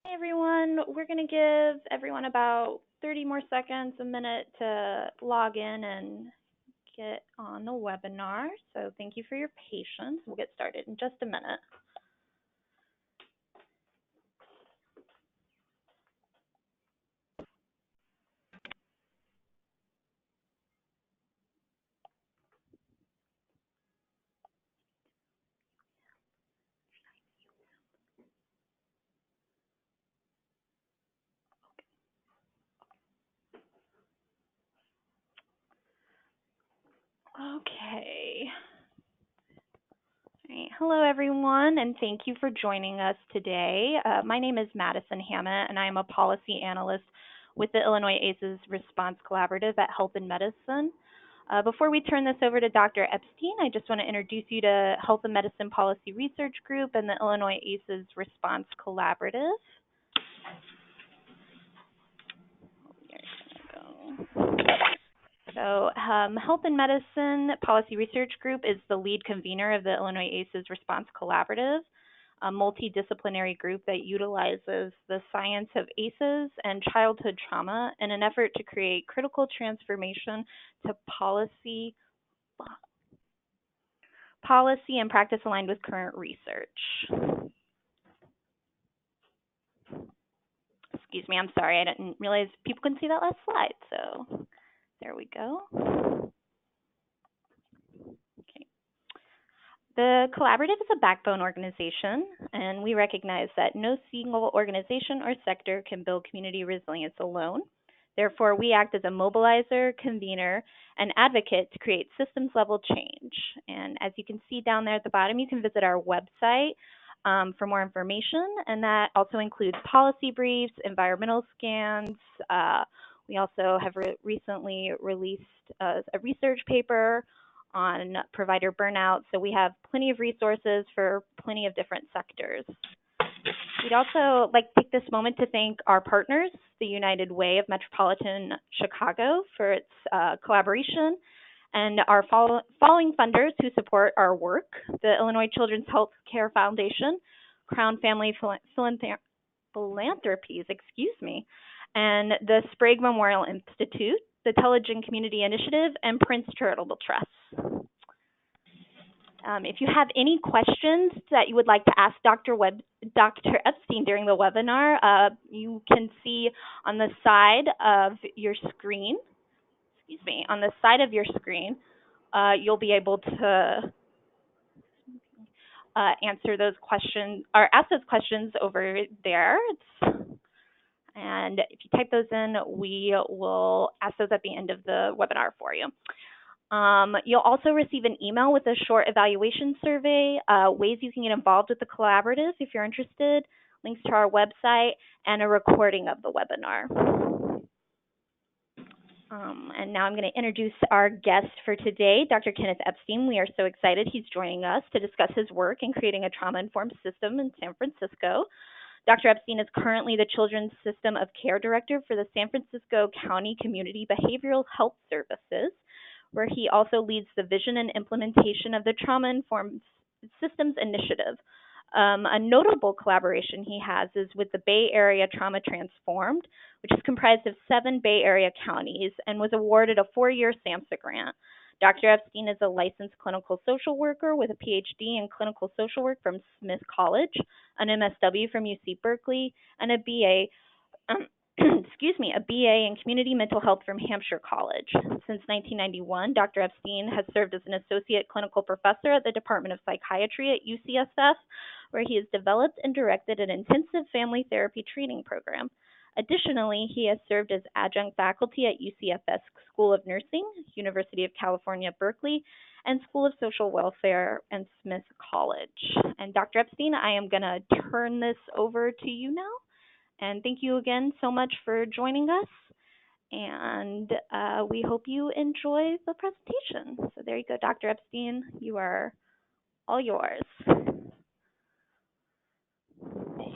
Hey everyone, we're going to give everyone about 30 more seconds, a minute to log in and get on the webinar. So thank you for your patience. We'll get started in just a minute. Okay. All right. Hello everyone, and thank you for joining us today. My name is Madison Hammett, and I am a policy analyst with the Illinois ACEs Response Collaborative at Health and Medicine. Before we turn this over to Dr. Epstein, I just want to introduce you to Health and Medicine Policy Research Group and the Illinois ACEs Response Collaborative. So Health and Medicine Policy Research Group is the lead convener of the Illinois ACEs Response Collaborative, a multidisciplinary group that utilizes the science of ACEs and childhood trauma in an effort to create critical transformation to policy and practice aligned with current research. Excuse me, I'm sorry, I didn't realize people couldn't see that last slide, so there we go. Okay. The collaborative is a backbone organization, and we recognize that no single organization or sector can build community resilience alone. Therefore, we act as a mobilizer, convener, and advocate to create systems-level change. And as you can see down there at the bottom, you can visit our website for more information, and that also includes policy briefs, environmental scans. We also have recently released a research paper on provider burnout, so we have plenty of resources for plenty of different sectors. We'd also like to take this moment to thank our partners, the United Way of Metropolitan Chicago, for its collaboration, and our following funders who support our work: the Illinois Children's Health Care Foundation, Crown Family Philanthropies, and the Sprague Memorial Institute, the Telegen Community Initiative, and Prince Charitable Trust. If you have any questions that you would like to ask Dr. Epstein during the webinar, you can see on the side of your screen, you'll be able to answer those questions or ask those questions over there. And if you type those in, we will ask those at the end of the webinar for you. You'll also receive an email with a short evaluation survey, ways you can get involved with the collaborative if you're interested, links to our website, and a recording of the webinar. And now I'm going to introduce our guest for today, Dr. Kenneth Epstein. We are so excited he's joining us to discuss his work in creating a trauma-informed system in San Francisco. Dr. Epstein is currently the Children's System of Care Director for the San Francisco County Community Behavioral Health Services, where he also leads the vision and implementation of the Trauma-Informed Systems Initiative. A notable collaboration he has is with the Bay Area Trauma Transformed, which is comprised of 7 Bay Area counties and was awarded a 4-year SAMHSA grant. Dr. Epstein is a licensed clinical social worker with a PhD in clinical social work from Smith College, an MSW from UC Berkeley, and a BA a BA in Community Mental Health from Hampshire College. Since 1991, Dr. Epstein has served as an associate clinical professor at the Department of Psychiatry at UCSF, where he has developed and directed an intensive family therapy training program. Additionally, he has served as adjunct faculty at UCSF School of Nursing, University of California, Berkeley, and School of Social Welfare and Smith College. And Dr. Epstein, I am going to turn this over to you now. And thank you again so much for joining us. And we hope you enjoy the presentation. So there you go, Dr. Epstein. You are all yours. Hold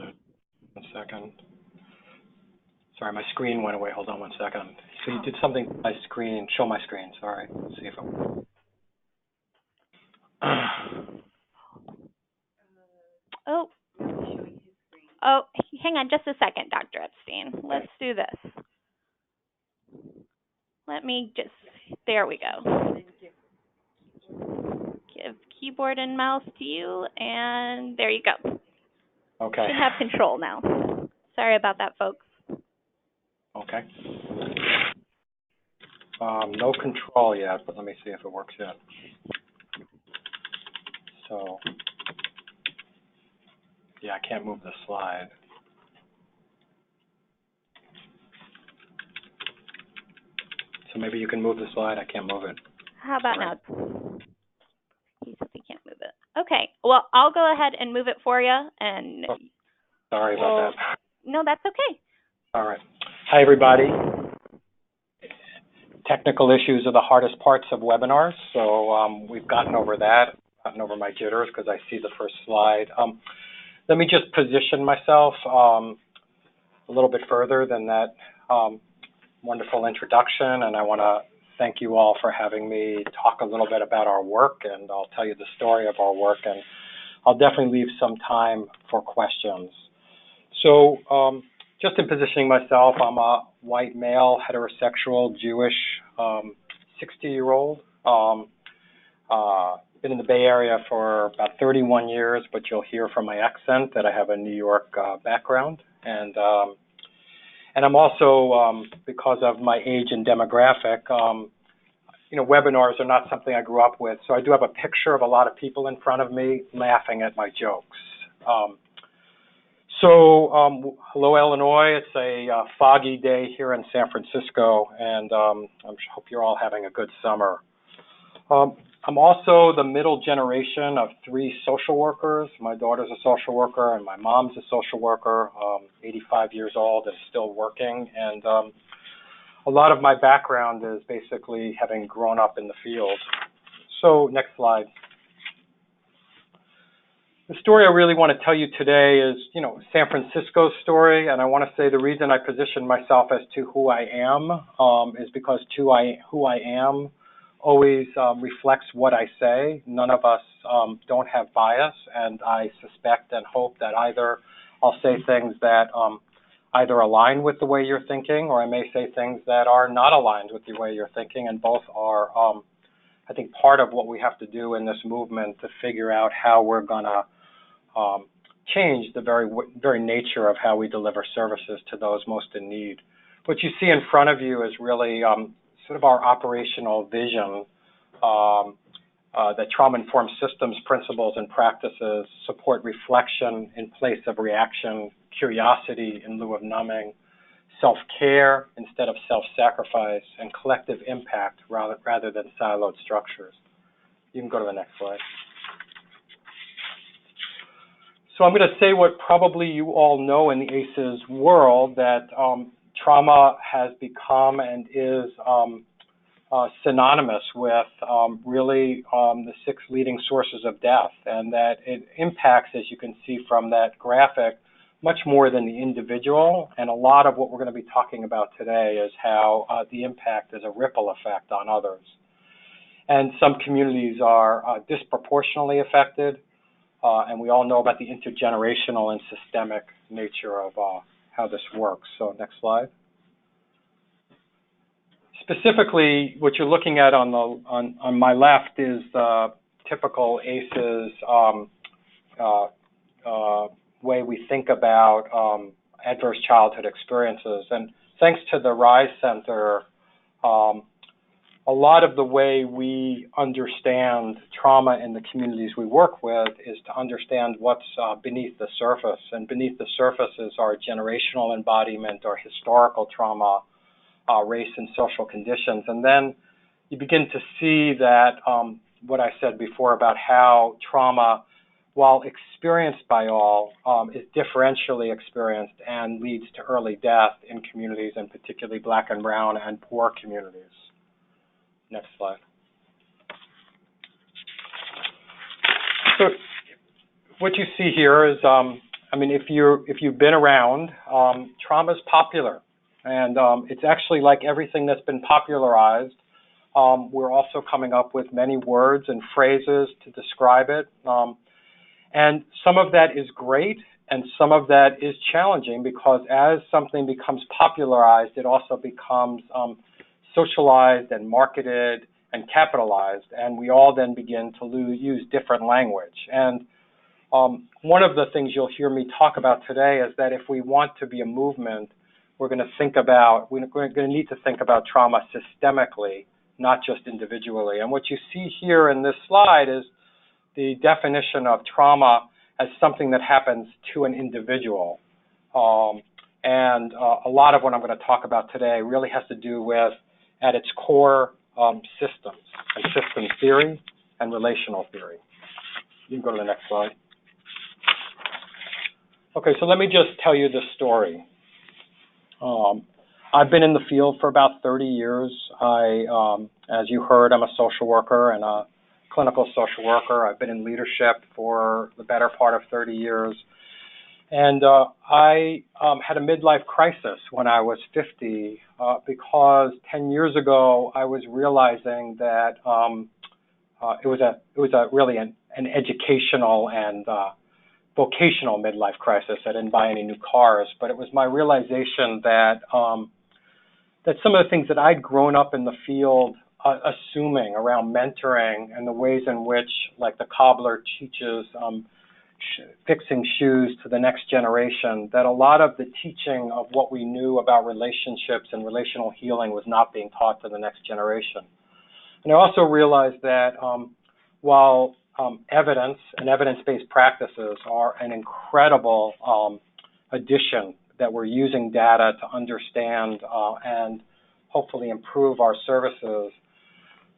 it 1 second. Sorry, my screen went away. Hold on 1 second. So you did something to my screen. Show my screen. Sorry. Let's see if it works. hang on just a second, Dr. Epstein. Let's do this. Let me just, there we go. Give keyboard and mouse to you, and there you go. Okay. You should have control now. Sorry about that, folks. Okay. No control yet, but let me see if it works yet. So, yeah, I can't move the slide. So maybe you can move the slide. I can't move it. How about now? He says he can't move it. Okay. Well, I'll go ahead and move it for you. And sorry about that. No, that's okay. All right. Hi, everybody. Technical issues are the hardest parts of webinars, so we've gotten over that, gotten over my jitters because I see the first slide. Let me just position myself a little bit further than that wonderful introduction, and I want to thank you all for having me talk a little bit about our work, and I'll tell you the story of our work, and I'll definitely leave some time for questions. So just in positioning myself, I'm a white male, heterosexual, Jewish, 60-year-old. Been in the Bay Area for about 31 years, but you'll hear from my accent that I have a New York background. And I'm also, because of my age and demographic, you know, webinars are not something I grew up with. So I do have a picture of a lot of people in front of me laughing at my jokes. Hello, Illinois. It's a foggy day here in San Francisco, and I hope you're all having a good summer. I'm also the middle generation of 3 social workers. My daughter's a social worker, and my mom's a social worker, 85 years old and still working. And a lot of my background is basically having grown up in the field. So next slide. The story I really want to tell you today is, you know, San Francisco's story, and I want to say the reason I position myself as to who I am is because who I am always reflects what I say. None of us don't have bias, and I suspect and hope that either I'll say things that either align with the way you're thinking, or I may say things that are not aligned with the way you're thinking, and both are, I think, part of what we have to do in this movement to figure out how we're going to change the very nature of how we deliver services to those most in need. What you see in front of you is really sort of our operational vision that trauma-informed systems, principles, and practices support reflection in place of reaction, curiosity in lieu of numbing, self-care instead of self-sacrifice, and collective impact rather than siloed structures. You can go to the next slide. So I'm going to say what probably you all know in the ACEs world, that trauma has become and is synonymous with really the 6 leading sources of death, and that it impacts, as you can see from that graphic, much more than the individual. And a lot of what we're going to be talking about today is how the impact is a ripple effect on others. And some communities are disproportionately affected, and we all know about the intergenerational and systemic nature of how this works. So next slide. Specifically, what you're looking at on my left is the typical ACEs way we think about adverse childhood experiences. And thanks to the RISE Center, a lot of the way we understand trauma in the communities we work with is to understand what's beneath the surface. And beneath the surface is our generational embodiment, our historical trauma, race and social conditions. And then you begin to see that what I said before about how trauma, while experienced by all, is differentially experienced and leads to early death in communities, and particularly Black and Brown and poor communities. Next slide. So what you see here is, I mean, if you've been around, trauma is popular, and it's actually like everything that's been popularized. We're also coming up with many words and phrases to describe it. And some of that is great, and some of that is challenging, because as something becomes popularized, it also becomes socialized and marketed and capitalized, and we all then begin to use different language. And one of the things you'll hear me talk about today is that if we want to be a movement, we're going to need to think about trauma systemically, not just individually. And what you see here in this slide is the definition of trauma as something that happens to an individual. And a lot of what I'm going to talk about today really has to do with, at its core, systems, and system theory and relational theory. You can go to the next slide. Okay, so let me just tell you this story. I've been in the field for about 30 years. As you heard, I'm a social worker and a clinical social worker. I've been in leadership for the better part of 30 years. And I had a midlife crisis when I was 50 because 10 years ago I was realizing that it was really an educational and vocational midlife crisis. I didn't buy any new cars, but it was my realization that that some of the things that I'd grown up in the field assuming around mentoring and the ways in which, like the cobbler teaches fixing shoes to the next generation, that a lot of the teaching of what we knew about relationships and relational healing was not being taught to the next generation. And I also realized that while evidence and evidence-based practices are an incredible addition, that we're using data to understand and hopefully improve our services,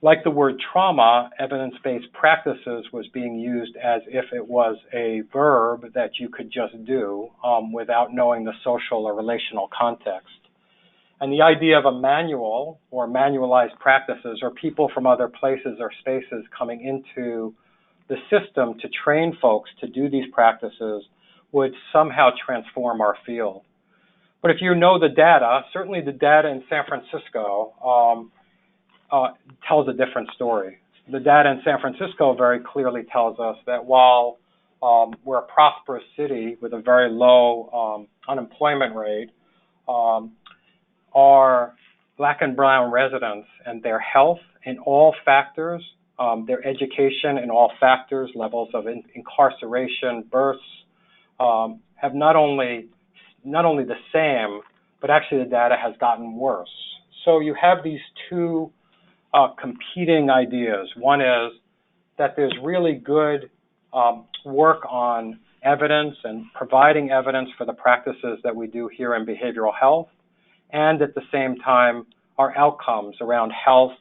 like the word trauma, evidence-based practices was being used as if it was a verb that you could just do without knowing the social or relational context. And the idea of a manual or manualized practices, or people from other places or spaces coming into the system to train folks to do these practices, would somehow transform our field. But if you know the data, certainly the data in San Francisco tells a different story. The data in San Francisco very clearly tells us that while we're a prosperous city with a very low unemployment rate, our Black and brown residents and their health in all factors, their education in all factors, levels of incarceration, births, have not only the same, but actually the data has gotten worse. So you have these two competing ideas. One is that there's really good work on evidence and providing evidence for the practices that we do here in behavioral health, and at the same time, our outcomes around health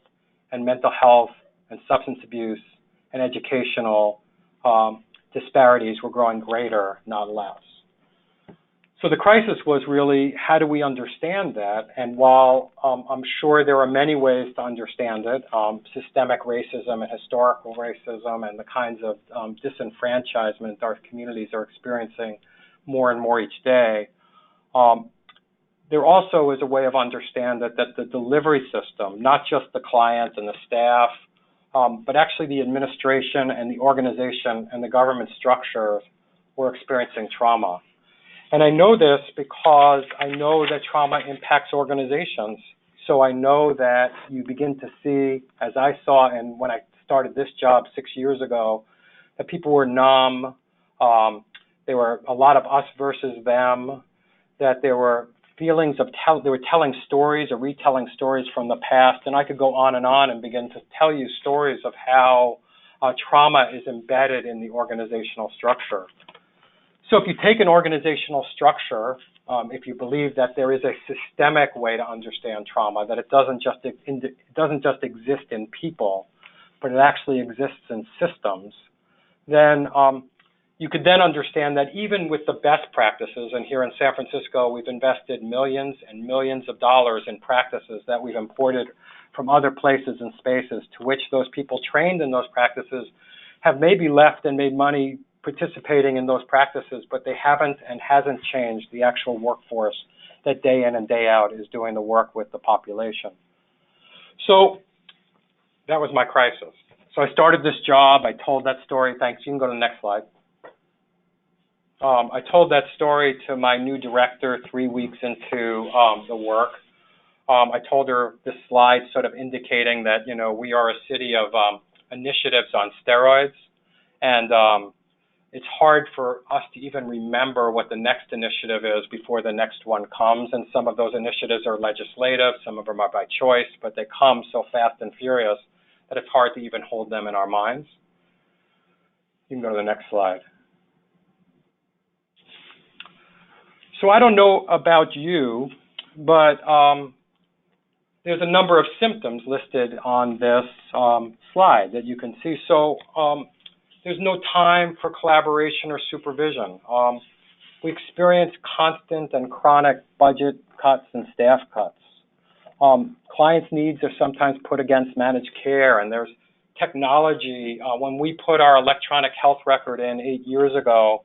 and mental health and substance abuse and educational disparities were growing greater, not less. So the crisis was really, how do we understand that? And while I'm sure there are many ways to understand it, systemic racism and historical racism and the kinds of disenfranchisement our communities are experiencing more and more each day, there also is a way of understanding that the delivery system, not just the client and the staff, but actually the administration and the organization and the government structures were experiencing trauma. And I know this because I know that trauma impacts organizations. So I know that you begin to see, as I saw and when I started this job 6 years ago, that people were numb. There were a lot of us versus them, that there were feelings of they were telling stories or retelling stories from the past, and I could go on and begin to tell you stories of how trauma is embedded in the organizational structure. So if you take an organizational structure, if you believe that there is a systemic way to understand trauma, that it doesn't just exist in people, but it actually exists in systems, then you could then understand that even with the best practices, and here in San Francisco, we've invested millions and millions of dollars in practices that we've imported from other places and spaces, to which those people trained in those practices have maybe left and made money participating in those practices, but they haven't and hasn't changed the actual workforce that day in and day out is doing the work with the population. So that was my crisis. So I started this job. I told that story. Thanks. You can go to the next slide. I told that story to my new director 3 weeks into the work. I told her this slide sort of indicating that, you know, we are a city of initiatives on steroids, and it's hard for us to even remember what the next initiative is before the next one comes, and some of those initiatives are legislative, some of them are by choice, but they come so fast and furious that it's hard to even hold them in our minds. You can go to the next slide. So I don't know about you, but there's a number of symptoms listed on this slide that you can see. So there's no time for collaboration or supervision. We experience constant and chronic budget cuts and staff cuts. Clients' needs are sometimes put against managed care, and there's technology. When we put our electronic health record in 8 years ago,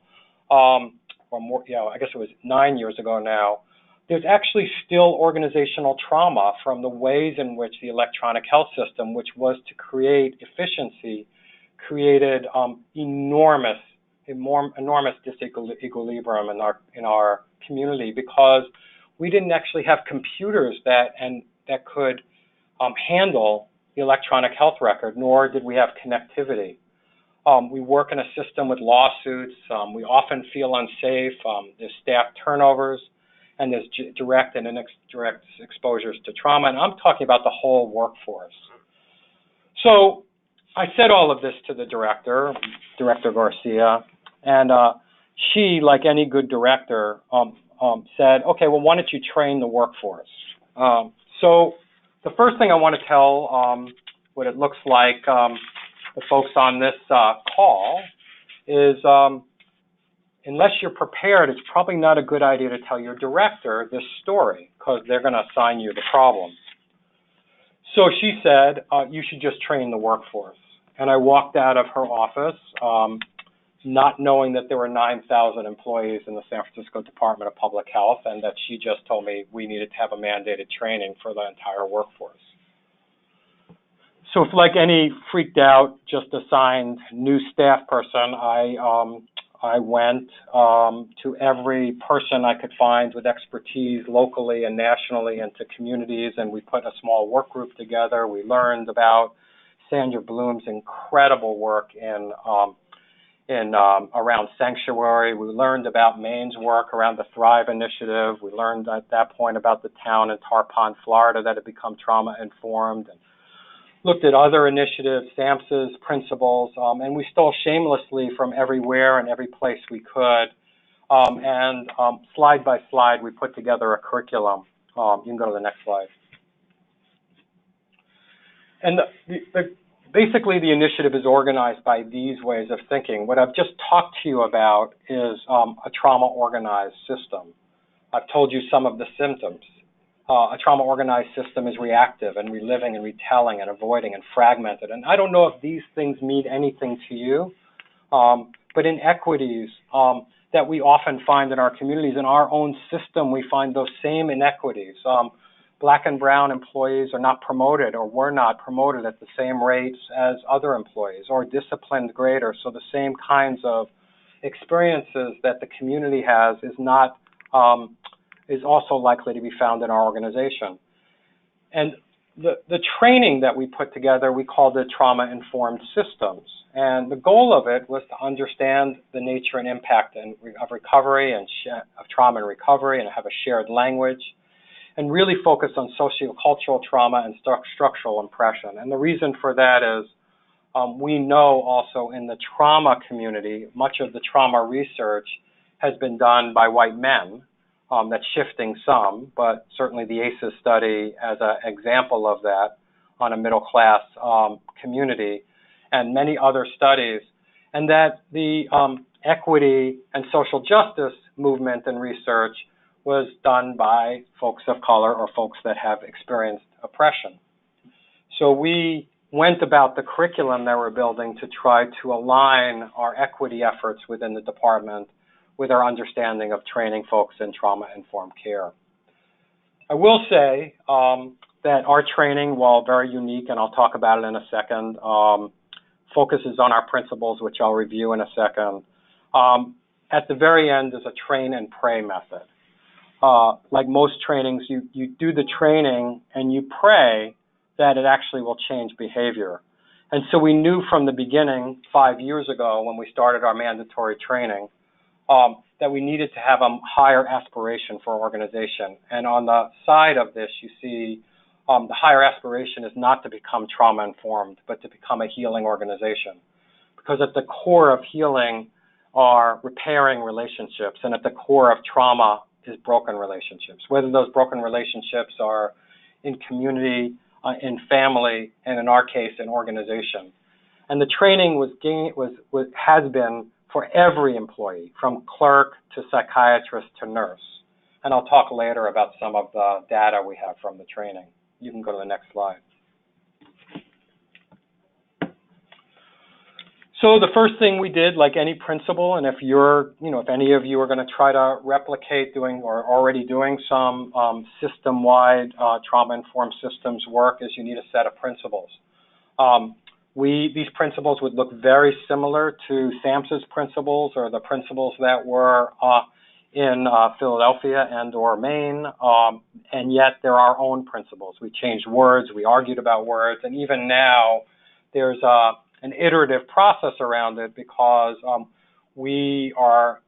or more, I guess it was 9 years ago now, there's actually still organizational trauma from the ways in which the electronic health system, which was to create efficiency, created enormous disequilibrium in our community, because we didn't actually have computers that could handle the electronic health record, nor did we have connectivity. We work in a system with lawsuits. We often feel unsafe. There's staff turnovers, and there's direct and indirect exposures to trauma. And I'm talking about the whole workforce. So I said all of this to the director, Director Garcia, and she, like any good director, said, okay, well, why don't you train the workforce? So the first thing I want to tell what it looks like the folks on this call is unless you're prepared, it's probably not a good idea to tell your director this story, because they're going to assign you the problem. So she said, you should just train the workforce. And I walked out of her office not knowing that there were 9,000 employees in the San Francisco Department of Public Health, and that she just told me we needed to have a mandated training for the entire workforce. So if, like any freaked out, just assigned new staff person, I went to every person I could find with expertise locally and nationally into communities, and we put a small work group together. We learned about Sandra Bloom's incredible work around sanctuary. We learned about Maine's work around the Thrive Initiative. We learned at that point about the town in Tar Pond, Florida, that had become trauma-informed, and looked at other initiatives, SAMHSA's principles, and we stole shamelessly from everywhere and every place we could. And slide by slide, we put together a curriculum. You can go to the next slide. And basically, the initiative is organized by these ways of thinking. What I've just talked to you about is a trauma-organized system. I've told you some of the symptoms. A trauma-organized system is reactive and reliving and retelling and avoiding and fragmented. And I don't know if these things mean anything to you, but inequities that we often find in our communities, in our own system, we find those same inequities. Black and brown employees are not promoted, or were not promoted at the same rates as other employees, or disciplined greater. So the same kinds of experiences that the community has is also likely to be found in our organization. And the training that we put together, we called it trauma-informed systems. And the goal of it was to understand the nature and impact of recovery and of trauma and recovery, and have a shared language, and really focus on sociocultural trauma and structural impression. And the reason for that is we know also in the trauma community, much of the trauma research has been done by white men. That's shifting some, but certainly the ACEs study as an example of that on a middle-class community, and many other studies, and that the equity and social justice movement and research was done by folks of color or folks that have experienced oppression. So we went about the curriculum that we're building to try to align our equity efforts within the department with our understanding of training folks in trauma-informed care. I will say that our training, while very unique, and I'll talk about it in a second, focuses on our principles, which I'll review in a second. at the very end is a train and pray method. Like most trainings, you do the training and you pray that it actually will change behavior. And so we knew from the beginning, 5 years ago when we started our mandatory training, that we needed to have a higher aspiration for our organization. And on the side of this, you see the higher aspiration is not to become trauma-informed, but to become a healing organization. Because at the core of healing are repairing relationships, and at the core of trauma is broken relationships, whether those broken relationships are in community, in family, and in our case, in organization. And the training has been for every employee, from clerk to psychiatrist to nurse. And I'll talk later about some of the data we have from the training. You can go to the next slide. So the first thing we did, like any principal, and if any of you are going to try to replicate doing or already doing some system-wide trauma-informed systems work, is you need a set of principles. These principles would look very similar to SAMHSA's principles or the principles that were in Philadelphia and or Maine, and yet they're our own principles. We changed words, we argued about words, and even now there's an iterative process around it because we are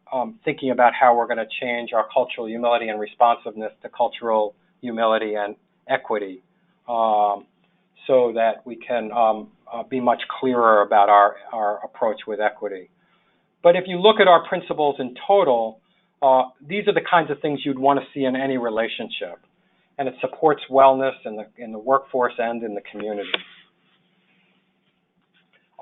thinking about how we're going to change our cultural humility and responsiveness to cultural humility and equity so that we can be much clearer about our approach with equity. But if you look at our principles in total, these are the kinds of things you'd want to see in any relationship. And it supports wellness in the workforce and in the community.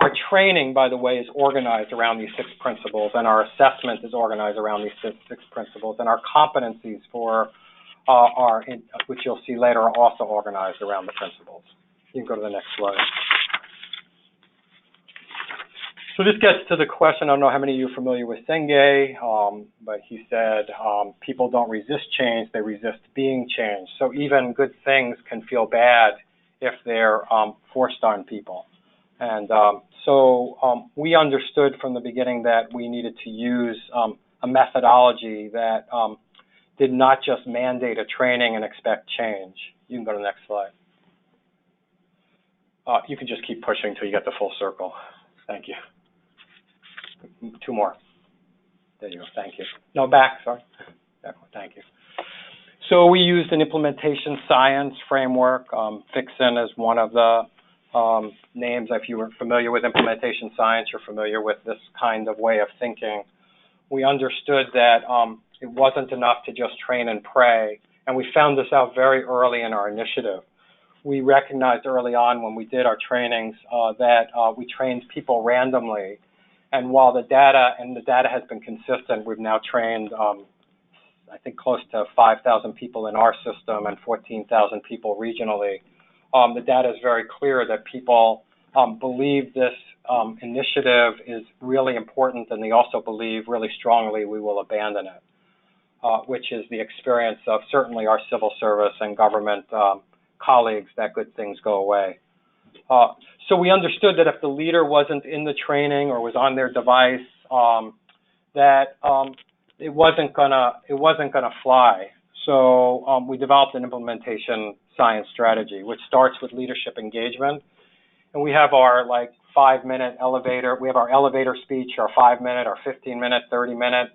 Our training, by the way, is organized around these 6 principles, and our assessment is organized around these 6 principles, and our competencies which you'll see later, are also organized around the principles. You can go to the next slide. So this gets to the question, I don't know how many of you are familiar with Senge, but he said, people don't resist change, they resist being changed. So even good things can feel bad if they're forced on people. And so we understood from the beginning that we needed to use a methodology that did not just mandate a training and expect change. You can go to the next slide. You can just keep pushing until you get the full circle. Thank you. 2 more. There you go. Thank you. No, back. Sorry. Thank you. So we used an implementation science framework. Fixin is one of the names. If you were familiar with implementation science, you're familiar with this kind of way of thinking. We understood that it wasn't enough to just train and pray, and we found this out very early in our initiative. We recognized early on when we did our trainings that we trained people randomly, and while the data has been consistent, we've now trained I think close to 5,000 people in our system and 14,000 people regionally. The data is very clear that people believe this initiative is really important, and they also believe really strongly we will abandon it, which is the experience of certainly our civil service and government colleagues, that good things go away. So we understood that if the leader wasn't in the training or was on their device, that it wasn't gonna fly. So we developed an implementation science strategy, which starts with leadership engagement. And we have our 5-minute elevator. We have our elevator speech, our 5-minute, our 15-minute, 30-minute.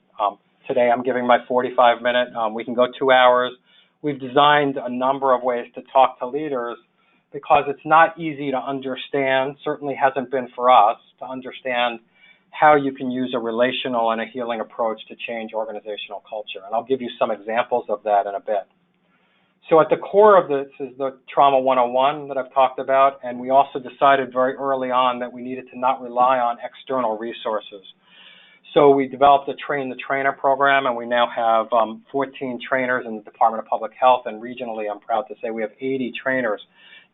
Today I'm giving my 45-minute. We can go 2 hours. We've designed a number of ways to talk to leaders because it's not easy to understand, certainly hasn't been for us, to understand how you can use a relational and a healing approach to change organizational culture. And I'll give you some examples of that in a bit. So at the core of this is the Trauma 101 that I've talked about, and we also decided very early on that we needed to not rely on external resources. So we developed a Train the Trainer program, and we now have 14 trainers in the Department of Public Health, and regionally I'm proud to say we have 80 trainers.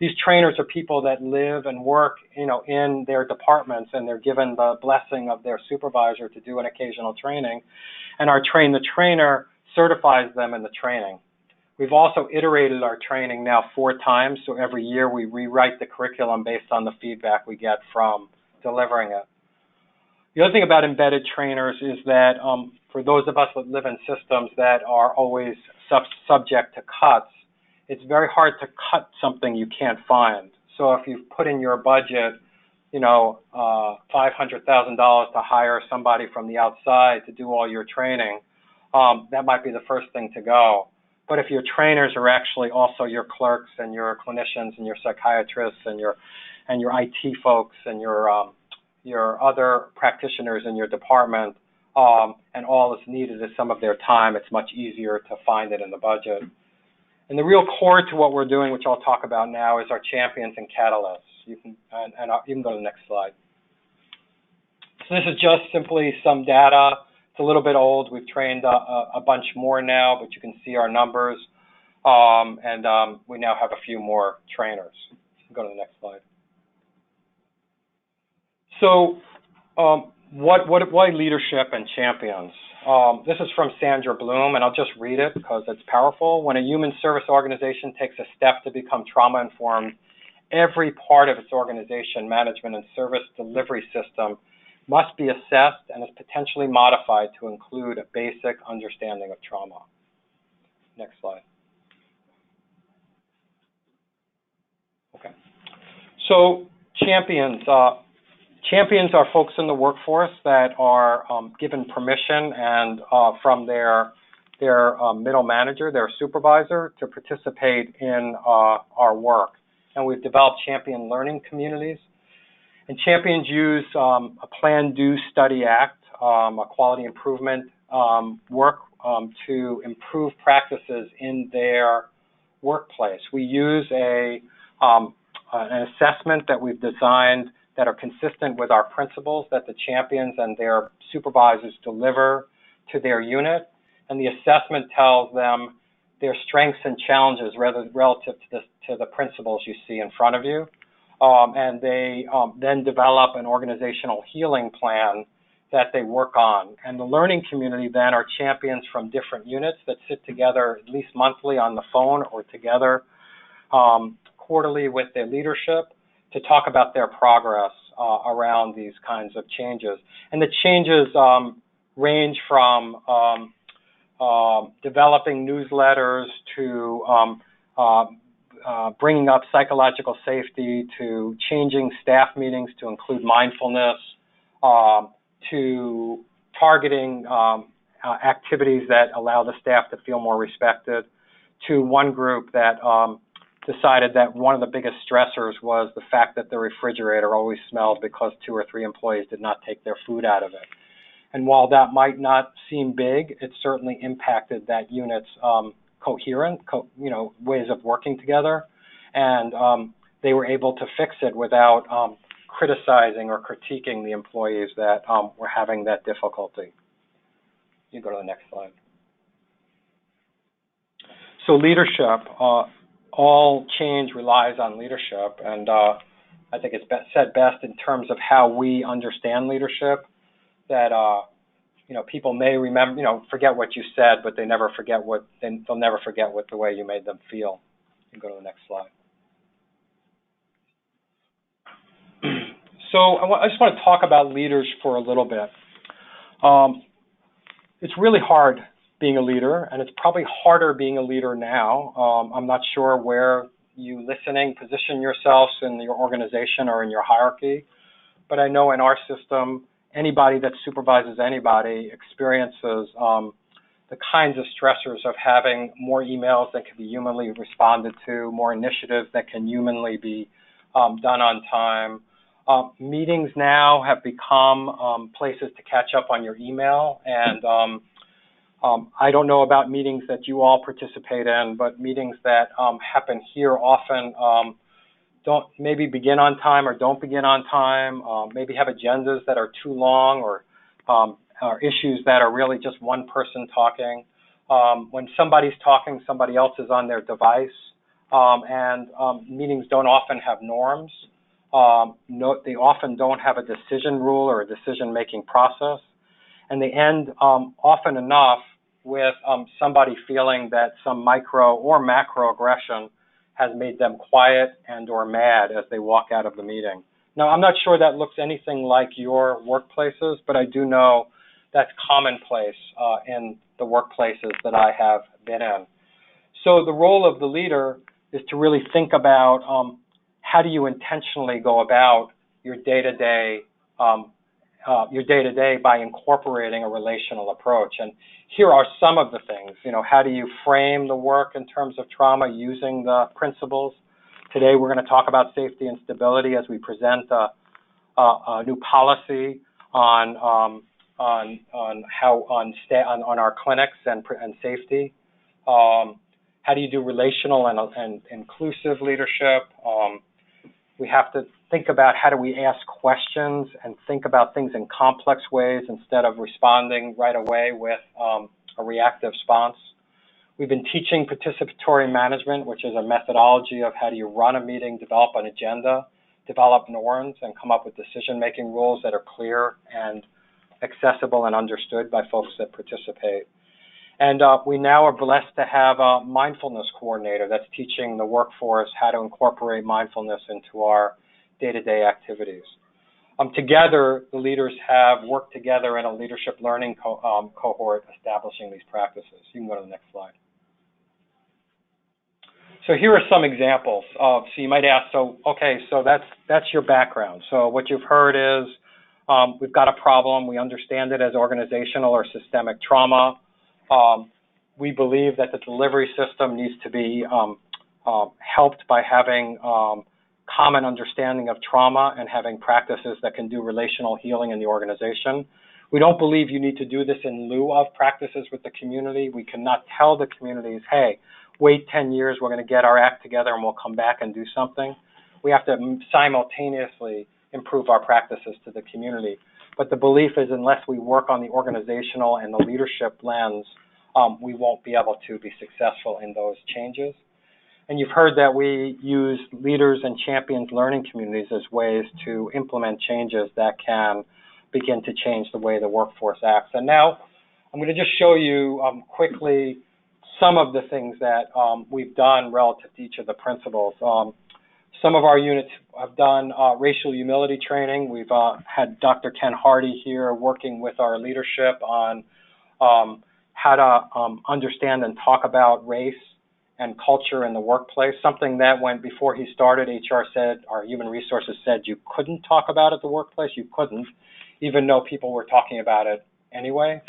These trainers are people that live and work, in their departments, and they're given the blessing of their supervisor to do an occasional training, and our Train the Trainer certifies them in the training. We've also iterated our training now 4 times, so every year we rewrite the curriculum based on the feedback we get from delivering it. The other thing about embedded trainers is that for those of us that live in systems that are always subject to cuts, it's very hard to cut something you can't find. So if you've put in your budget, $500,000 to hire somebody from the outside to do all your training, that might be the first thing to go. But if your trainers are actually also your clerks and your clinicians and your psychiatrists and your IT folks and your other practitioners in your department, and all that's needed is some of their time, it's much easier to find it in the budget. And the real core to what we're doing, which I'll talk about now, is our champions and catalysts. You can go to the next slide. So this is just simply some data. It's a little bit old. We've trained a bunch more now, but you can see our numbers. We now have a few more trainers. Go to the next slide. So why leadership and champions? This is from Sandra Bloom, and I'll just read it because it's powerful. When a human service organization takes a step to become trauma-informed, every part of its organization, management, and service delivery system must be assessed and is potentially modified to include a basic understanding of trauma. Next slide. Okay. So champions. Champions are folks in the workforce that are given permission and from their middle manager, their supervisor, to participate in our work. And we've developed champion learning communities. And champions use a Plan, Do, Study, Act, a quality improvement work to improve practices in their workplace. We use an assessment that we've designed that are consistent with our principles that the champions and their supervisors deliver to their unit. And the assessment tells them their strengths and challenges relative to the principles you see in front of you. And they then develop an organizational healing plan that they work on. And the learning community then are champions from different units that sit together at least monthly on the phone or together quarterly with their leadership to talk about their progress around these kinds of changes. And the changes range from developing newsletters to bringing up psychological safety, to changing staff meetings to include mindfulness, to targeting activities that allow the staff to feel more respected, to one group that decided that one of the biggest stressors was the fact that the refrigerator always smelled because 2 or 3 employees did not take their food out of it. And while that might not seem big, it certainly impacted that unit's coherent, ways of working together, and they were able to fix it without criticizing or critiquing the employees that were having that difficulty. You go to the next slide. So leadership, all change relies on leadership, and I think it's said best in terms of how we understand leadership, that people may remember, forget what you said, but they'll never forget the way you made them feel. You can go to the next slide. So I just want to talk about leaders for a little bit. It's really hard being a leader, and it's probably harder being a leader now. I'm not sure where you listening position yourselves in your organization or in your hierarchy, but I know in our system, anybody that supervises anybody experiences the kinds of stressors of having more emails that can be humanly responded to, more initiatives that can humanly be done on time. Meetings now have become places to catch up on your email, and I don't know about meetings that you all participate in, but meetings that happen here often don't maybe begin on time or don't begin on time, maybe have agendas that are too long, or issues that are really just one person talking. When somebody's talking, somebody else is on their device, and meetings don't often have norms. They often don't have a decision rule or a decision-making process, and they end often enough with somebody feeling that some micro or macro aggression has made them quiet and or mad as they walk out of the meeting. Now, I'm not sure that looks anything like your workplaces, but I do know that's commonplace in the workplaces that I have been in. So the role of the leader is to really think about how do you intentionally go about your day-to-day by incorporating a relational approach. And here are some of the things. How do you frame the work in terms of trauma using the principles? Today we're going to talk about safety and stability as we present a new policy on our clinics and safety. How do you do relational and inclusive leadership? We have to think about how do we ask questions and think about things in complex ways instead of responding right away with a reactive response. We've been teaching participatory management, which is a methodology of how do you run a meeting, develop an agenda, develop norms, and come up with decision-making rules that are clear and accessible and understood by folks that participate. And we now are blessed to have a mindfulness coordinator that's teaching the workforce how to incorporate mindfulness into our day-to-day activities. Together, the leaders have worked together in a leadership learning cohort establishing these practices. You can go to the next slide. So here are some examples. So you might ask, so that's your background. So what you've heard is we've got a problem. We understand it as organizational or systemic trauma. We believe that the delivery system needs to be helped by having common understanding of trauma and having practices that can do relational healing in the organization. We don't believe you need to do this in lieu of practices with the community. We cannot tell the communities, hey, wait 10 years, we're going to get our act together and we'll come back and do something. We have to simultaneously improve our practices to the community. But the belief is unless we work on the organizational and the leadership lens, we won't be able to be successful in those changes. And you've heard that we use leaders and champions learning communities as ways to implement changes that can begin to change the way the workforce acts. And now I'm going to just show you quickly some of the things that we've done relative to each of the principles. Some of our units have done racial humility training. We've had Dr. Ken Hardy here working with our leadership on how to understand and talk about race and culture in the workplace, something that when before he started, HR said, our human resources said you couldn't talk about at the workplace. You couldn't, even though people were talking about it anyway.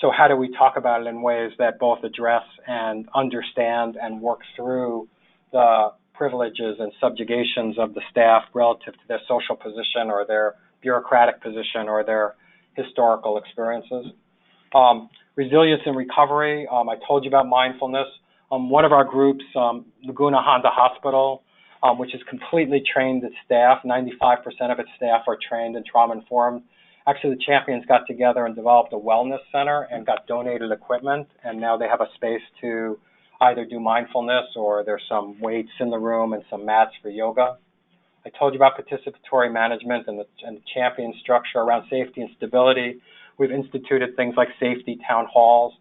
So how do we talk about it in ways that both address and understand and work through the privileges and subjugations of the staff relative to their social position or their bureaucratic position or their historical experiences? Resilience and recovery, I told you about mindfulness. One of our groups, Laguna Honda Hospital, which is completely trained its staff, 95% of its staff are trained and trauma-informed. Actually, the champions got together and developed a wellness center and got donated equipment, and now they have a space to either do mindfulness or there's some weights in the room and some mats for yoga. I told you about participatory management and the champion structure around safety and stability. We've instituted things like safety town halls.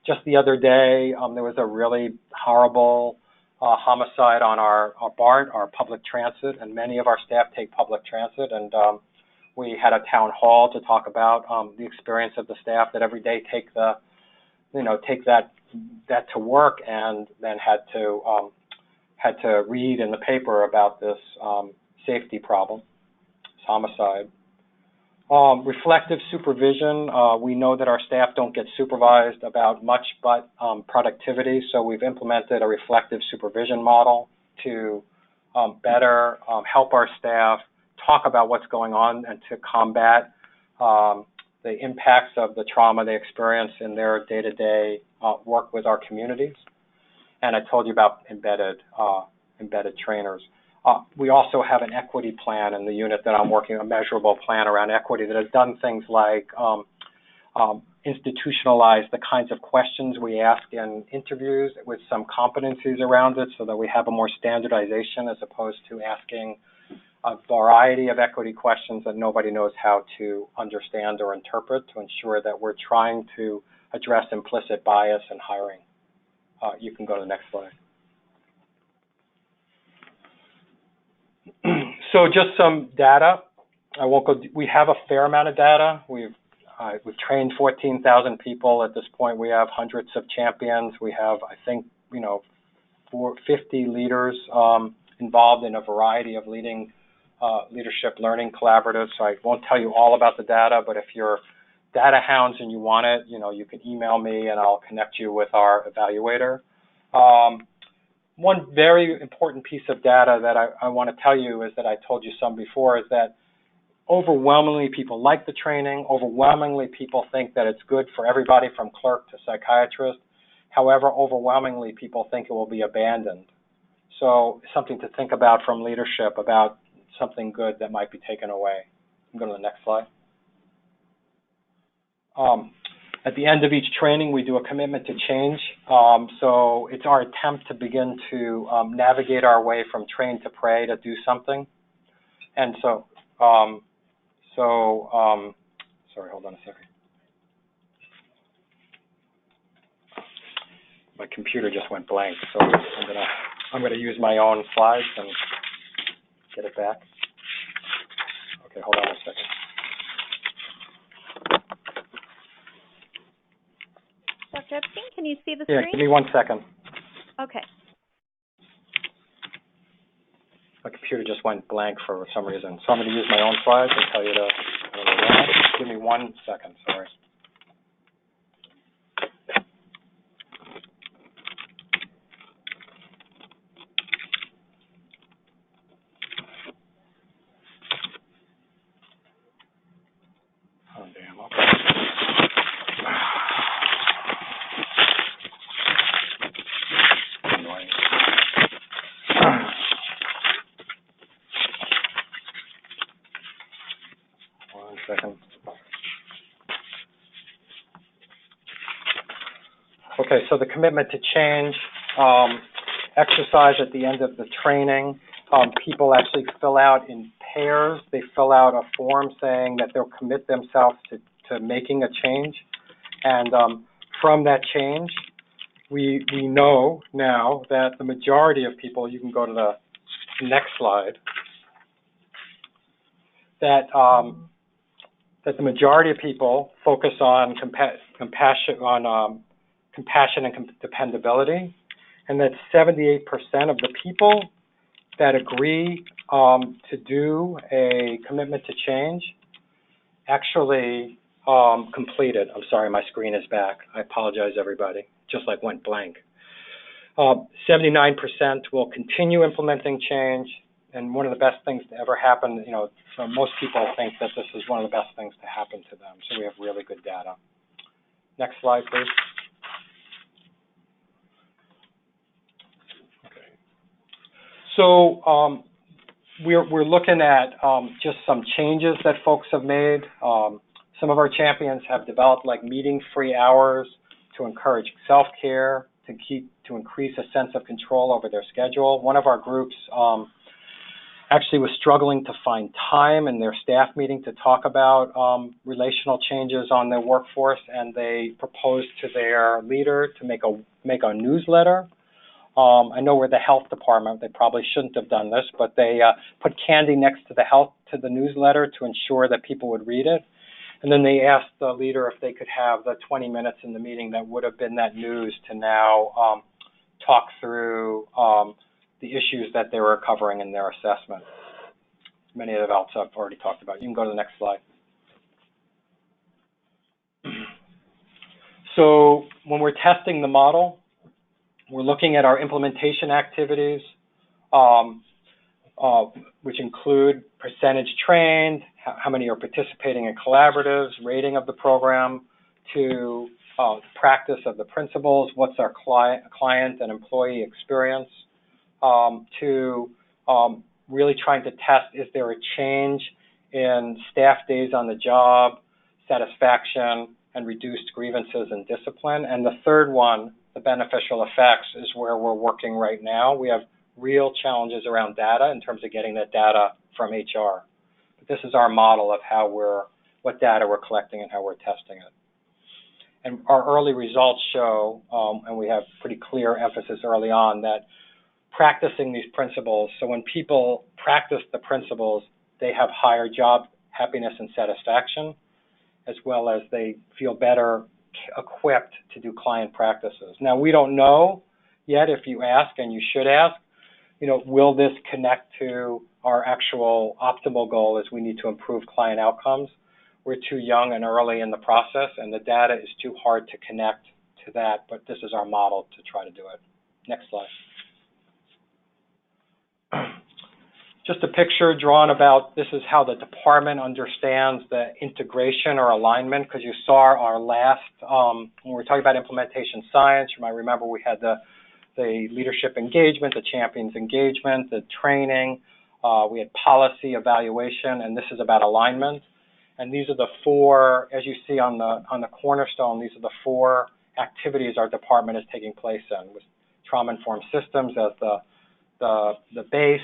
Just the other day, there was a really horrible homicide on our BART, our public transit, and many of our staff take public transit, and we had a town hall to talk about the experience of the staff that every day take that to work, and then had to read in the paper about this safety problem, this homicide. Reflective supervision, we know that our staff don't get supervised about much but productivity, so we've implemented a reflective supervision model to better help our staff talk about what's going on and to combat the impacts of the trauma they experience in their day-to-day work with our communities. And I told you about embedded trainers. We also have an equity plan in the unit that I'm working, a measurable plan around equity that has done things like institutionalize the kinds of questions we ask in interviews with some competencies around it so that we have a more standardization as opposed to asking a variety of equity questions that nobody knows how to understand or interpret to ensure that we're trying to address implicit bias in hiring. You can go to the next slide. So just some data. I won't go. We have a fair amount of data. We've trained 14,000 people. At this point, we have hundreds of champions. We have, I think, 50 leaders involved in a variety of leadership learning collaboratives. So I won't tell you all about the data, but if you're data hounds and you want it, you can email me and I'll connect you with our evaluator. One very important piece of data that I want to tell you is that I told you some before, is that overwhelmingly people like the training. Overwhelmingly people think that it's good for everybody from clerk to psychiatrist. However, overwhelmingly people think it will be abandoned. So something to think about from leadership, about something good that might be taken away. I'm going to the next slide. At the end of each training, we do a commitment to change. So it's our attempt to begin to navigate our way from train to pray to do something. And so, sorry, hold on a second. My computer just went blank, so I'm gonna use my own slides and get it back. Okay, hold on a second. Dr. Epstein, can you see the screen? Yeah, give me 1 second. Okay. My computer just went blank for some reason, so I'm going to use my own slides and tell you to. I don't know why. Give me 1 second. Sorry. Oh damn. Okay. Annoying. 1 second. Okay, so the commitment to change, exercise at the end of the training. People actually fill out in pairs. They fill out a form saying that they'll commit themselves to making a change. And from that change, we know now that the majority of people, you can go to the next slide, that the majority of people focus on compassion and dependability, and that 78% of the people that agree to do a commitment to change actually completed. I'm sorry, my screen is back. I apologize, everybody. Just like went blank. 79% will continue implementing change, and one of the best things to ever happen, so most people think that this is one of the best things to happen to them. So we have really good data. Next slide, please. Okay. So we're looking at just some changes that folks have made. Some of our champions have developed like meeting-free hours to encourage self-care, to increase a sense of control over their schedule. One of our groups actually was struggling to find time in their staff meeting to talk about relational changes on their workforce, and they proposed to their leader to make a newsletter. I know we're the health department. They probably shouldn't have done this, but they put candy next to the newsletter to ensure that people would read it. And then they asked the leader if they could have the 20 minutes in the meeting that would have been that news to now talk through the issues that they were covering in their assessment. Many of the else I've already talked about. You can go to the next slide. So when we're testing the model, we're looking at our implementation activities, which include percentage trained, how many are participating in collaboratives, rating of the program, to practice of the principles, what's our client and employee experience, to really trying to test, is there a change in staff days on the job, satisfaction, and reduced grievances and discipline. And the third one, the beneficial effects, is where we're working right now. We have real challenges around data in terms of getting that data from HR. But this is our model of what data we're collecting and how we're testing it. And our early results show, and we have pretty clear emphasis early on, that practicing these principles. So when people practice the principles, they have higher job happiness and satisfaction, as well as they feel better equipped to do client practices. Now, we don't know yet, if you ask, and you should ask, will this connect to our actual optimal goal is we need to improve client outcomes? We're too young and early in the process, and the data is too hard to connect to that, but this is our model to try to do it. Next slide. Just a picture drawn about this is how the department understands the integration or alignment, because you saw our last, when we were talking about implementation science, you might remember we had the leadership engagement, the champions engagement, the training, we had policy evaluation, and this is about alignment. And these are the four, as you see on the cornerstone, these are the four activities our department is taking place in, with trauma-informed systems as the base,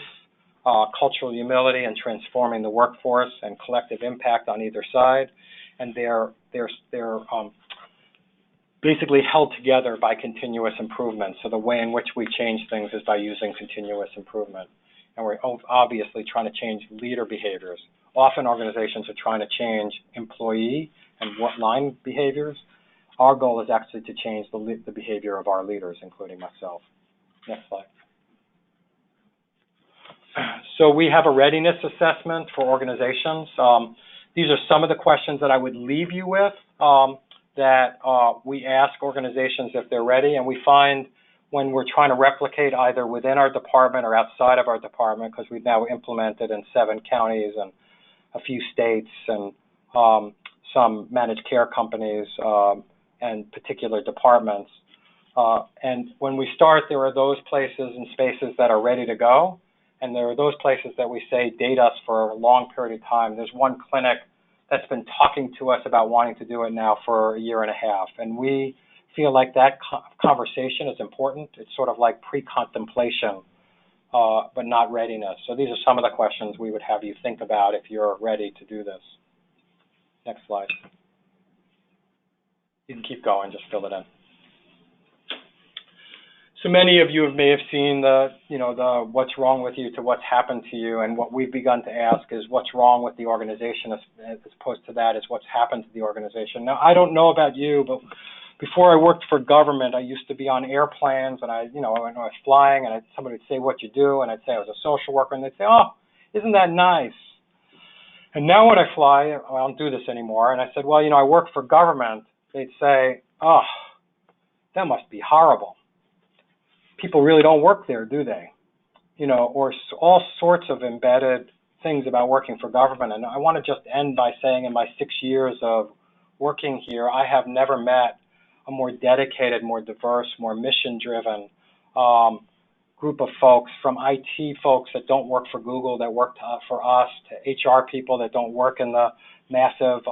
cultural humility and transforming the workforce, and collective impact on either side. And they're basically held together by continuous improvement. So the way in which we change things is by using continuous improvement. And we're obviously trying to change leader behaviors. Often organizations are trying to change employee and line behaviors. Our goal is actually to change the behavior of our leaders, including myself. Next slide. So we have a readiness assessment for organizations. These are some of the questions that I would leave you with that we ask organizations if they're ready, and we find when we're trying to replicate either within our department or outside of our department, because we've now implemented in 7 counties and a few states and some managed care companies and particular departments. And when we start, there are those places and spaces that are ready to go. And there are those places that we say date us for a long period of time. There's one clinic that's been talking to us about wanting to do it now for 1.5 years. And we feel like that conversation is important. It's sort of like pre-contemplation, but not readiness. So these are some of the questions we would have you think about if you're ready to do this. Next slide. You can keep going, just fill it in. So many of you may have seen the what's wrong with you to what's happened to you, and what we've begun to ask is what's wrong with the organization as opposed to that is what's happened to the organization. Now, I don't know about you, but before I worked for government, I used to be on airplanes, and when I was flying, and somebody would say, what you do, and I'd say I was a social worker, and they'd say, oh, isn't that nice? And now when I fly, I don't do this anymore, and I said, well, I work for government. They'd say, oh, that must be horrible. People really don't work there, do they? Or all sorts of embedded things about working for government. And I want to just end by saying in my 6 years of working here, I have never met a more dedicated, more diverse, more mission-driven group of folks, from IT folks that don't work for Google, that work for us, to HR people that don't work in the massive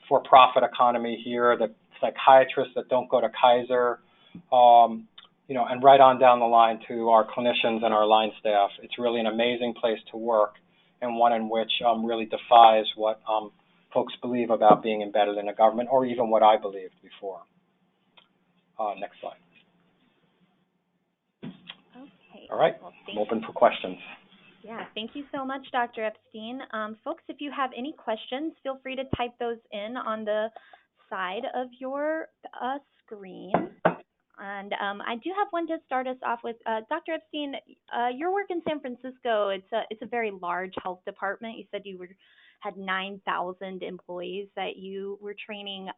for-profit economy here, the psychiatrists that don't go to Kaiser, and right on down the line to our clinicians and our line staff. It's really an amazing place to work, and one in which really defies what folks believe about being embedded in a government, or even what I believed before. Next slide. Okay. All right, well, I'm open for questions. Yeah, thank you so much, Dr. Epstein. Folks, if you have any questions, feel free to type those in on the side of your screen. And I do have one to start us off with. Dr. Epstein, your work in San Francisco, it's a very large health department. You said you had 9,000 employees that you were training.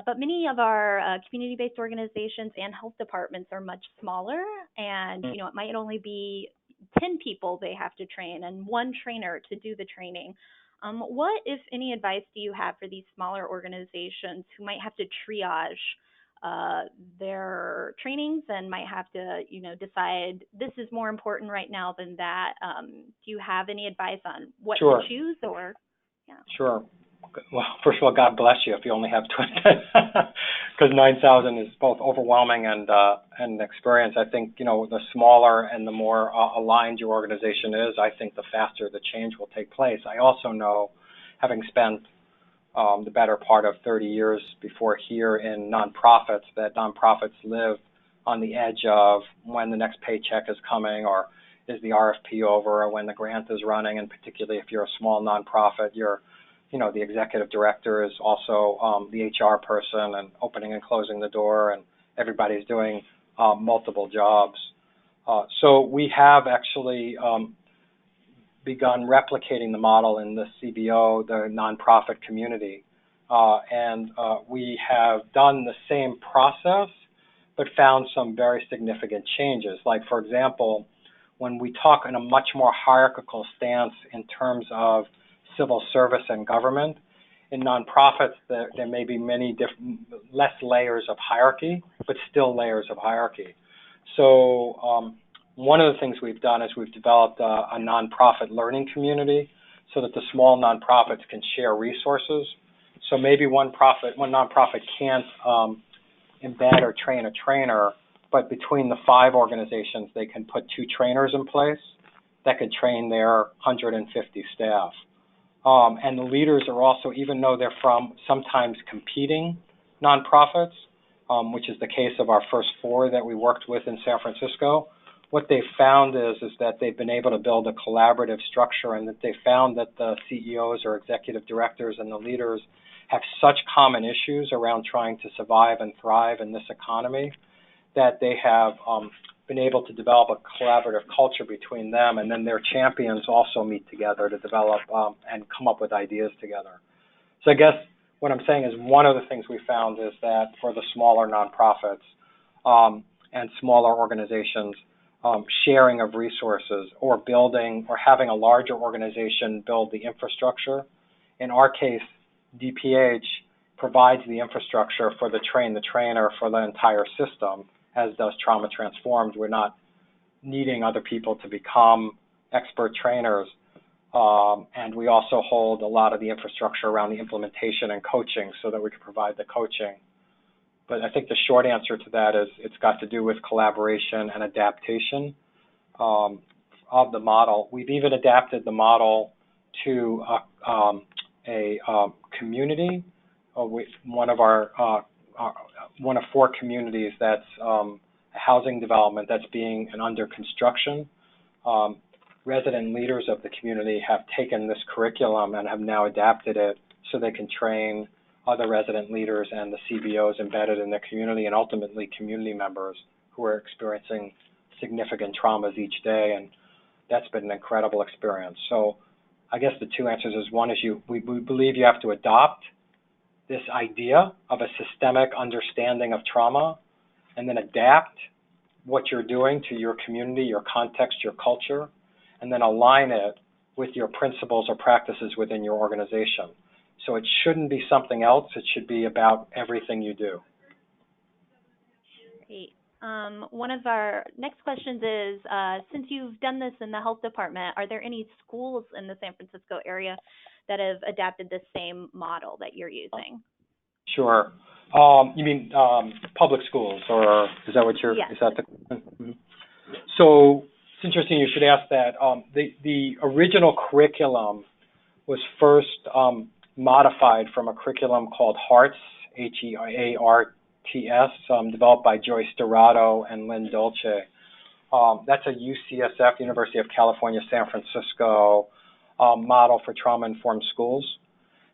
But many of our community-based organizations and health departments are much smaller, and it might only be 10 people they have to train and one trainer to do the training. What, if any, advice do you have for these smaller organizations who might have to triage their trainings and might have to, decide this is more important right now than that? Do you have any advice on what Sure. to choose, or? Yeah. Sure. Well, first of all, God bless you if you only have 20, because 9,000 is both overwhelming and experience. I think, the smaller and the more aligned your organization is, I think the faster the change will take place. I also know, having spent the better part of 30 years before here in nonprofits, that nonprofits live on the edge of when the next paycheck is coming, or is the RFP over, or when the grant is running. And particularly if you're a small nonprofit, the executive director is also the HR person and opening and closing the door, and everybody's doing multiple jobs. So we have actually begun replicating the model in the CBO, the nonprofit community. And we have done the same process, but found some very significant changes. Like, for example, when we talk in a much more hierarchical stance in terms of civil service and government, in nonprofits, there may be many less layers of hierarchy, but still layers of hierarchy. So one of the things we've done is we've developed a nonprofit learning community so that the small nonprofits can share resources. So maybe one nonprofit can't embed or train a trainer, but between the 5 organizations, they can put 2 trainers in place that can train their 150 staff. And the leaders are also, even though they're from sometimes competing nonprofits, which is the case of our first 4 that we worked with in San Francisco, what they've found is that they've been able to build a collaborative structure, and that they found that the CEOs or executive directors and the leaders have such common issues around trying to survive and thrive in this economy that they have been able to develop a collaborative culture between them, and then their champions also meet together to develop and come up with ideas together. So I guess what I'm saying is one of the things we found is that for the smaller nonprofits and smaller organizations, sharing of resources or building or having a larger organization build the infrastructure. In our case, DPH provides the infrastructure for the trainer for the entire system, as does Trauma Transformed. We're not needing other people to become expert trainers. And we also hold a lot of the infrastructure around the implementation and coaching so that we can provide the coaching. But I think the short answer to that is it's got to do with collaboration and adaptation of the model. We've even adapted the model to a community. One of 4 communities that's a housing development that's being under construction. Resident leaders of the community have taken this curriculum and have now adapted it so they can train other resident leaders and the CBOs embedded in the community, and ultimately community members who are experiencing significant traumas each day, and that's been an incredible experience. So I guess the 2 answers is, one is we believe you have to adopt this idea of a systemic understanding of trauma, and then adapt what you're doing to your community, your context, your culture, and then align it with your principles or practices within your organization. So it shouldn't be something else. It should be about everything you do. Great. One of our next questions is, since you've done this in the health department, are there any schools in the San Francisco area that have adapted the same model that you're using? Sure. You mean public schools, or is that what you're? Yes. Is that the question? Mm-hmm. So it's interesting you should ask that. The original curriculum was first modified from a curriculum called HEARTS, HEARTS, developed by Joyce Dorado and Lynn Dolce. That's a UCSF, University of California, San Francisco model for trauma-informed schools.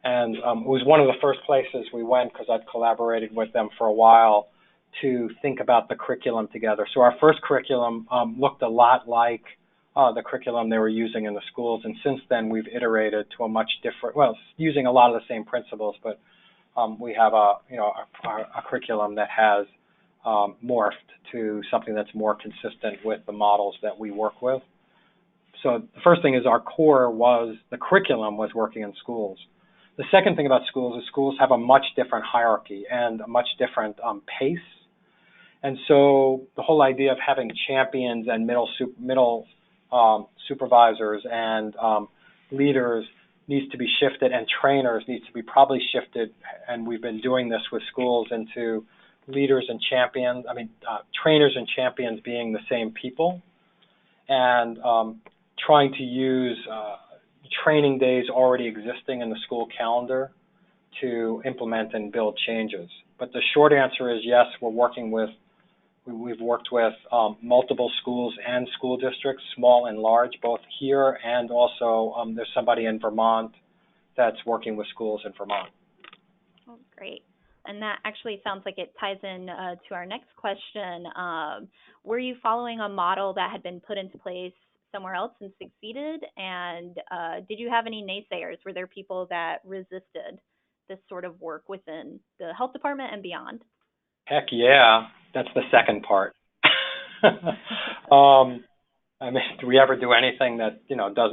And it was one of the first places we went, because I'd collaborated with them for a while, to think about the curriculum together. So our first curriculum looked a lot like the curriculum they were using in the schools, and since then we've iterated to a much different, well, using a lot of the same principles, but we have a curriculum that has morphed to something that's more consistent with the models that we work with. So the first thing is our core was the curriculum was working in schools. The second thing about schools is schools have a much different hierarchy and a much different pace. And so the whole idea of having champions and middle supervisors and leaders needs to be shifted, and trainers needs to be probably shifted. And we've been doing this with schools into leaders and champions. Trainers and champions being the same people, and trying to use training days already existing in the school calendar to implement and build changes. But the short answer is yes, we're working with We've worked with multiple schools and school districts, small and large, both here and also there's somebody in Vermont that's working with schools in Vermont. Oh, great. And that actually sounds like it ties in to our next question. Were you following a model that had been put into place somewhere else and succeeded? And did you have any naysayers? Were there people that resisted this sort of work within the health department and beyond? Heck yeah, that's the second part. I mean, do we ever do anything that, does,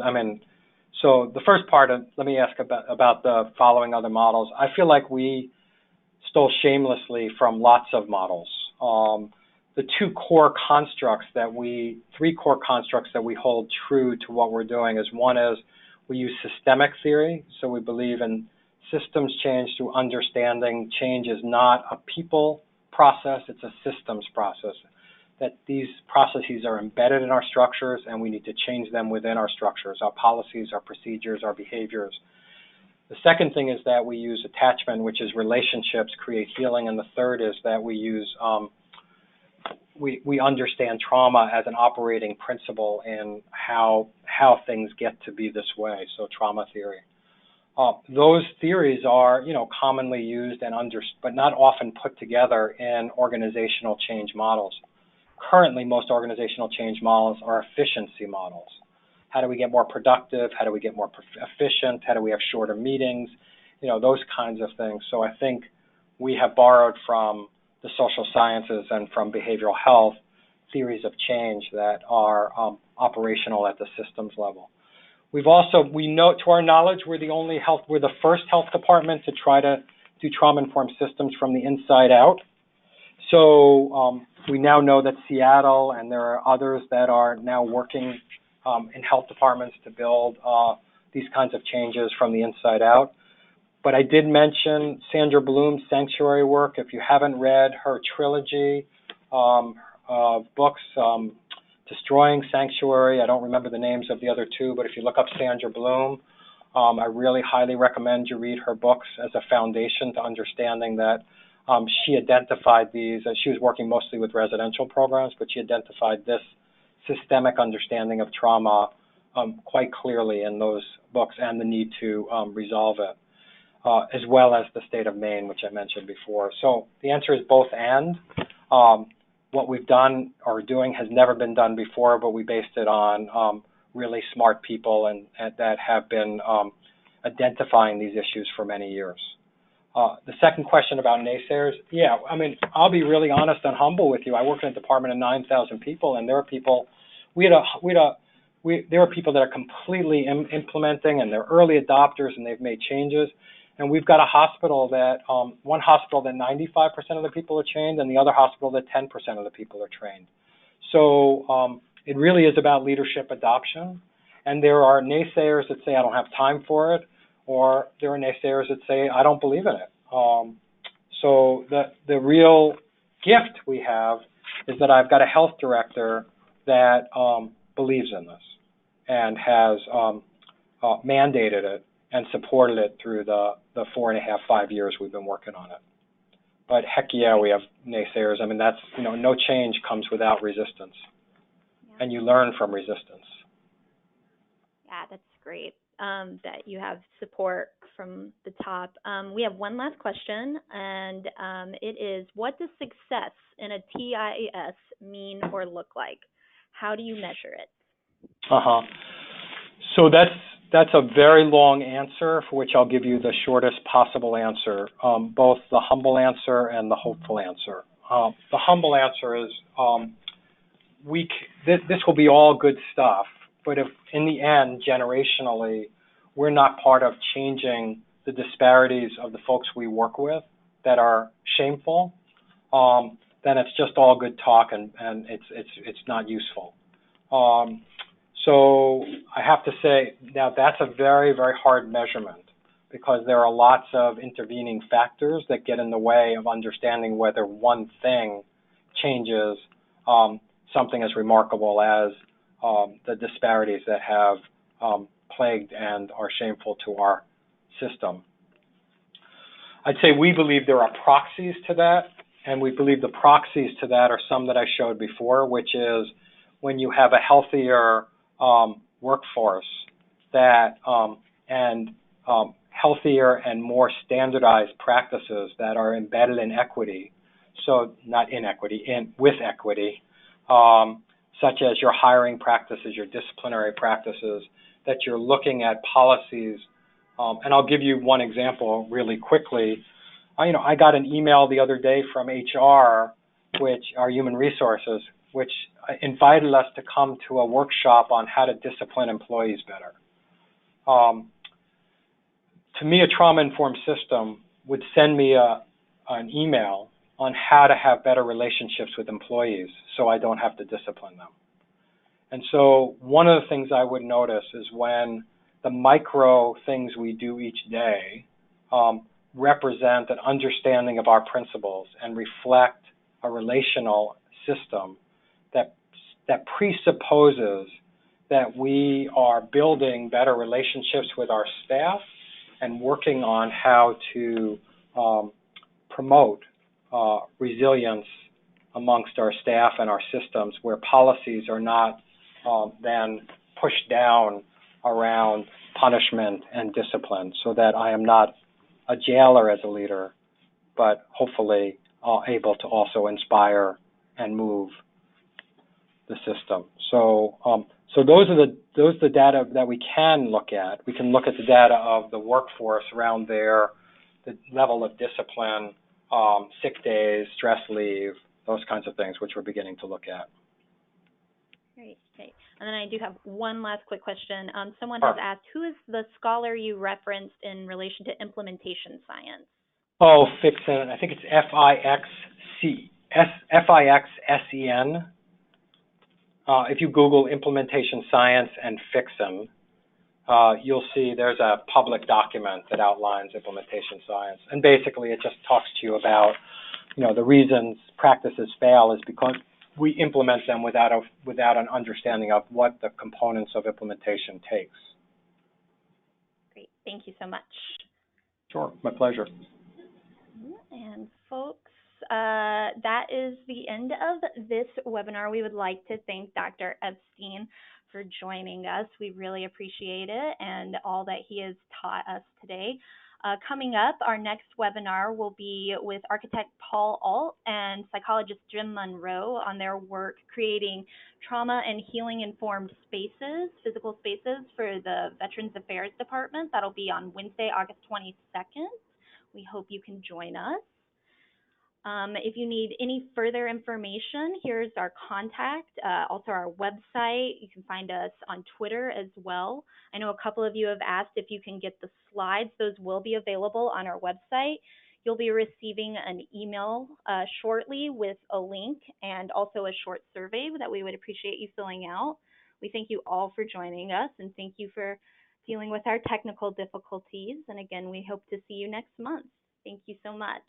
so the first part, let me ask about the following other models. I feel like we stole shamelessly from lots of models. The three core constructs that we hold true to what we're doing is, one is we use systemic theory, so we believe in systems change through understanding. Change is not a people process, it's a systems process, that these processes are embedded in our structures and we need to change them within our structures, our policies, our procedures, our behaviors. The second thing is that we use attachment, which is relationships create healing, and the third is that we use we understand trauma as an operating principle in how things get to be this way, so trauma theory. Those theories are, commonly used and but not often put together in organizational change models. Currently, most organizational change models are efficiency models. How do we get more productive? How do we get more efficient? How do we have shorter meetings? Those kinds of things. So I think we have borrowed from the social sciences and from behavioral health theories of change that are operational at the systems level. We know, to our knowledge, we're the first health department to try to do trauma-informed systems from the inside out. So we now know that Seattle, and there are others that are now working in health departments to build these kinds of changes from the inside out. But I did mention Sandra Bloom's sanctuary work. If you haven't read her trilogy of books, Destroying Sanctuary, I don't remember the names of the other two, but if you look up Sandra Bloom, I really highly recommend you read her books as a foundation to understanding that she identified these, she was working mostly with residential programs, but she identified this systemic understanding of trauma quite clearly in those books and the need to resolve it, as well as the state of Maine, which I mentioned before. So the answer is both and. What we've done or doing has never been done before, but we based it on really smart people and that have been identifying these issues for many years. The second question about naysayers, I'll be really honest and humble with you. I work in a department of 9,000 people, and there are people, there are people that are completely implementing, and they're early adopters, and they've made changes. And we've got a hospital that, one hospital that 95% of the people are trained, and the other hospital that 10% of the people are trained. So it really is about leadership adoption. And there are naysayers that say, I don't have time for it, or there are naysayers that say, I don't believe in it. So the real gift we have is that I've got a health director that believes in this and has mandated it and supported it through the 4.5, 5 years we've been working on it. But heck yeah, we have naysayers. That's, no change comes without resistance. Yeah. And you learn from resistance. Yeah, that's great that you have support from the top. We have one last question, and it is, what does success in a TIS mean or look like? How do you measure it? So that's a very long answer, for which I'll give you the shortest possible answer, both the humble answer and the hopeful answer. The humble answer is this will be all good stuff, but if in the end, generationally, we're not part of changing the disparities of the folks we work with that are shameful, then it's just all good talk and it's not useful. So I have to say, now that's a very, very hard measurement because there are lots of intervening factors that get in the way of understanding whether one thing changes something as remarkable as the disparities that have plagued and are shameful to our system. I'd say we believe there are proxies to that, And we believe the proxies to that are some that I showed before, which is when you have a healthier workforce that and healthier and more standardized practices that are embedded in equity, so not inequity, with equity, such as your hiring practices, your disciplinary practices, that you're looking at policies. And I'll give you one example really quickly. I got an email the other day from HR, which are human resources, which invited us to come to a workshop on how to discipline employees better. To me, a trauma-informed system would send me an email on how to have better relationships with employees so I don't have to discipline them. And so one of the things I would notice is when the micro things we do each day represent an understanding of our principles and reflect a relational system that presupposes that we are building better relationships with our staff and working on how to promote resilience amongst our staff and our systems, where policies are not then pushed down around punishment and discipline, so that I am not a jailer as a leader, but hopefully able to also inspire and move the system. So those are the data that we can look at. We can look at the data of the workforce around the level of discipline, sick days, stress leave, those kinds of things, which we're beginning to look at. Great. And then I do have one last quick question. Someone has asked, who is the scholar you referenced in relation to implementation science? Oh, Fixen. I think it's Fixsen. If you Google implementation science and Fixen, you'll see there's a public document that outlines implementation science. And basically it just talks to you about, the reasons practices fail is because we implement them without an understanding of what the components of implementation takes. Great. Thank you so much. Sure. My pleasure. And folks, that is the end of this webinar. We would like to thank Dr. Epstein for joining us. We really appreciate it and all that he has taught us today. Coming up, our next webinar will be with architect Paul Alt and psychologist Jim Monroe on their work creating trauma and healing informed spaces, physical spaces for the Veterans Affairs Department. That'll be on Wednesday, August 22nd. We hope you can join us. If you need any further information, here's our contact, also our website. You can find us on Twitter as well. I know a couple of you have asked if you can get the slides. Those will be available on our website. You'll be receiving an email shortly with a link and also a short survey that we would appreciate you filling out. We thank you all for joining us and thank you for dealing with our technical difficulties. And again, we hope to see you next month. Thank you so much.